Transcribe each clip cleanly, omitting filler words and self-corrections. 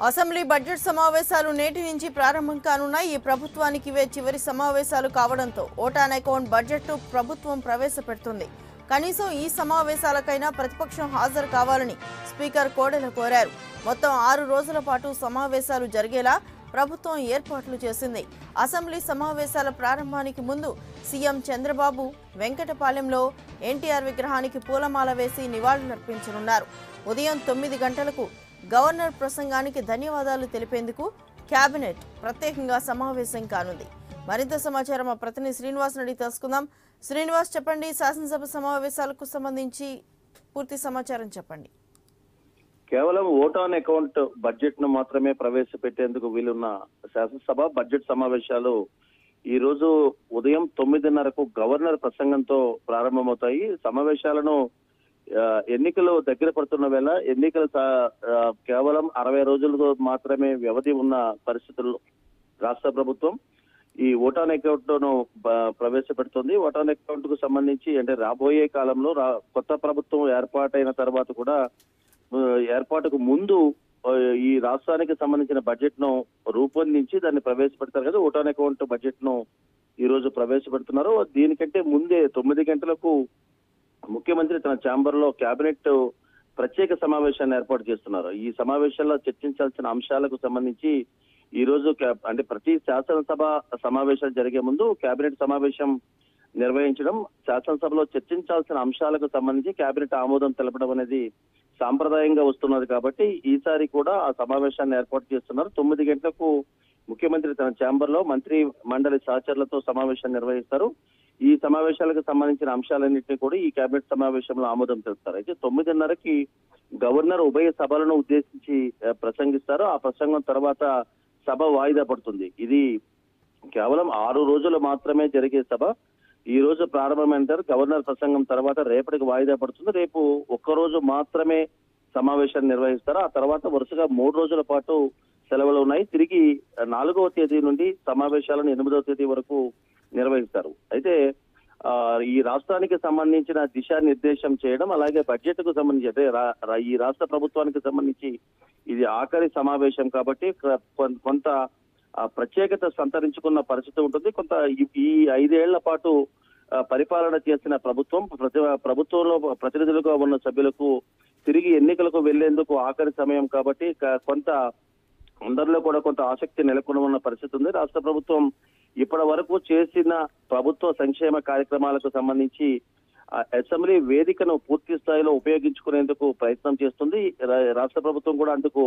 Assembly budget సమావేశాలు నేటి నుంచి ప్రారంభం కానున్నాయి. ఈ ప్రభుత్వానికి ఇవే చివరి సమావేశాలు కావడంతో ఓట్ ఆన్ అకౌంట్ బడ్జెట్ ప్రభుత్వం ప్రవేశపెడుతుంది. కనీసం ఈ సమావేశాలకైనా ప్రతిపక్షం హాజరు కావాలని స్పీకర్ కోడెల కోరారు. మొత్తం 6 రోజుల పాటు సమావేశాలు జరిగేలా ప్రభుత్వం ఏర్పాట్లు చేసింది. అసెంబ్లీ సమావేశాల ప్రారంభానికి ముందు సీఎం చంద్రబాబు వెంకటపాలెంలో ఎన్టీఆర్ విగ్రహానికి పూలమాల వేసి నివాళులర్పించనున్నారు. ఉదయం 9 గంటలకు గవర్నర్ ప్రసంగానికి ధన్యవాదాలు తెలిపేందుకు కేబినెట్ ప్రత్యేకంగా సమావేశం కానుంది. మరింత సమాచారం మా ప్రతినిధి శ్రీనివాస్ అడిగి తెలుసుకుందాం. శ్రీనివాస్, చెప్పండి, శాసనసభ సమావేశాలకు సంబంధించి పూర్తి సమాచారం చెప్పండి. కేవలం ఓట్ ఆన్ అకౌంట్ బడ్జెట్ ను మాత్రమే ప్రవేశపెట్టేందుకు వీలున్న శాసనసభ బడ్జెట్ సమావేశాలు ఈ రోజు ఉదయం 9:30కు గవర్నర్ ప్రసంగంతో ప్రారంభమవుతాయి. సమావేశాలను ఎన్నికలు దగ్గర పడుతున్న వేళ ఎన్నికలు కేవలం 60 రోజులతో మాత్రమే వ్యవధి ఉన్న పరిస్థితుల్లో రాష్ట్ర ప్రభుత్వం ఈ ఓట్ ఆన్ అకౌంట్ ను ప్రవేశపెడుతుంది. ఓట్ ఆన్ అకౌంట్ కు సంబంధించి అంటే రాబోయే కాలంలో కొత్త ప్రభుత్వం ఏర్పాటైన తర్వాత కూడా ఏర్పాటుకు ముందు ఈ రాష్ట్రానికి సంబంధించిన బడ్జెట్ ను రూపొందించి దాన్ని ప్రవేశపెడతారు కదా. ఓట్ ఆన్ అకౌంట్ బడ్జెట్ ను ఈ రోజు ప్రవేశపెడుతున్నారు. దీనికంటే ముందే 9 గంటలకు ముఖ్యమంత్రి తన ఛాంబర్ లో కేబినెట్ ప్రత్యేక సమావేశాన్ని ఏర్పాటు చేస్తున్నారు. ఈ సమావేశంలో చర్చించాల్సిన అంశాలకు సంబంధించి ఈ రోజు అంటే ప్రతి శాసనసభ సమావేశాలు జరిగే ముందు కేబినెట్ సమావేశం నిర్వహించడం, శాసనసభలో చర్చించాల్సిన అంశాలకు సంబంధించి కేబినెట్ ఆమోదం తెలపడం అనేది సాంప్రదాయంగా వస్తున్నది. కాబట్టి ఈసారి కూడా ఆ సమావేశాన్ని ఏర్పాటు చేస్తున్నారు. 9 గంటలకు ముఖ్యమంత్రి తన ఛాంబర్ లో మంత్రి మండలి సహచరులతో సమావేశాన్ని నిర్వహిస్తారు. ఈ సమావేశాలకు సంబంధించిన అంశాలన్నింటినీ కూడా ఈ కేబినెట్ సమావేశంలో ఆమోదం తెలుస్తారు. అయితే 9:30కి గవర్నర్ ఉభయ సభలను ఉద్దేశించి ప్రసంగిస్తారు. ఆ ప్రసంగం తర్వాత సభ వాయిదా పడుతుంది. ఇది కేవలం 6 రోజులు మాత్రమే జరిగే సభ. ఈ రోజు ప్రారంభమైన గవర్నర్ ప్రసంగం తర్వాత రేపటికి వాయిదా పడుతుంది. రేపు ఒక్కరోజు మాత్రమే సమావేశాన్ని నిర్వహిస్తారు. ఆ తర్వాత వరుసగా 3 రోజుల పాటు సెలవులు ఉన్నాయి. తిరిగి 4వ తేదీ నుండి సమావేశాలను 8వ తేదీ వరకు నిర్వహిస్తారు. అయితే ఈ రాష్ట్రానికి సంబంధించిన దిశానిర్దేశం చేయడం, అలాగే బడ్జెట్ కు సంబంధించి అంటే ఈ రాష్ట్ర ప్రభుత్వానికి సంబంధించి ఇది ఆఖరి సమావేశం కాబట్టి కొంత ప్రత్యేకత సంతరించుకున్న పరిస్థితి ఉంటుంది. కొంత ఈ 5 ఏళ్ల పాటు పరిపాలన చేసిన ప్రభుత్వంలో ప్రతినిధులుగా ఉన్న సభ్యులకు తిరిగి ఎన్నికలకు వెళ్లేందుకు ఆఖరి సమయం కాబట్టి కొంత అందరిలో కూడా కొంత ఆసక్తి నెలకొని ఉన్న పరిస్థితి ఉంది. రాష్ట్ర ప్రభుత్వం ఇప్పటి వరకు చేసిన ప్రభుత్వ సంక్షేమ కార్యక్రమాలకు సంబంధించి అసెంబ్లీ వేదికను పూర్తి స్థాయిలో ఉపయోగించుకునేందుకు ప్రయత్నం చేస్తుంది. రాష్ట్ర ప్రభుత్వం కూడా అందుకు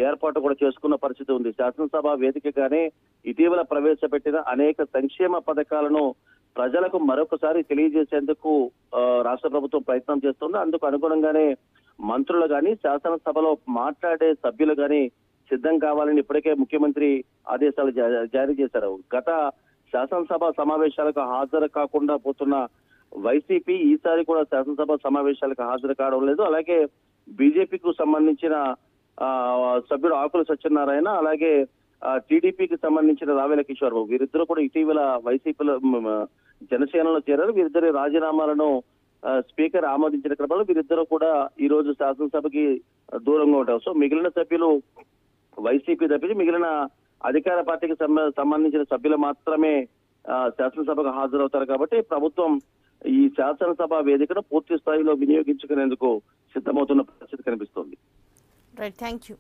ఏర్పాటు కూడా చేసుకున్న పరిస్థితి ఉంది. శాసనసభ వేదికగానే ఇటీవల ప్రవేశపెట్టిన అనేక సంక్షేమ పథకాలను ప్రజలకు మరొకసారి తెలియజేసేందుకు రాష్ట్ర ప్రభుత్వం ప్రయత్నం చేస్తుంది. అందుకు అనుగుణంగానే మంత్రులు గాని శాసనసభలో మాట్లాడే సభ్యులు గాని సిద్ధం కావాలని ఇప్పటికే ముఖ్యమంత్రి ఆదేశాలు జారీ చేశారు. గత శాసనసభ సమావేశాలకు హాజరు కాకుండా పోతున్న వైసీపీ ఈసారి కూడా శాసనసభ సమావేశాలకు హాజరు కావడం లేదు. అలాగే బీజేపీకి సంబంధించిన సభ్యుడు ఆకుల సత్యనారాయణ, అలాగే టీడీపీకి సంబంధించిన రావేల కిషోర్ బాబు వీరిద్దరూ కూడా ఇటీవల వైసీపీలో జనసేనలో చేరారు. వీరిద్దరి రాజీనామాలను స్పీకర్ ఆమోదించిన క్రమంలో వీరిద్దరూ కూడా ఈ రోజు శాసనసభకి దూరంగా ఉంటారు. సో మిగిలిన సభ్యులు వైసీపీ తప్పించి మిగిలిన అధికార పార్టీకి సంబంధించిన సభ్యులు మాత్రమే శాసనసభకు హాజరవుతారు. కాబట్టి ప్రభుత్వం ఈ శాసనసభ వేదికను పూర్తి స్థాయిలో వినియోగించుకునేందుకు సిద్ధమవుతున్న పరిస్థితి కనిపిస్తోంది. Right, thank you.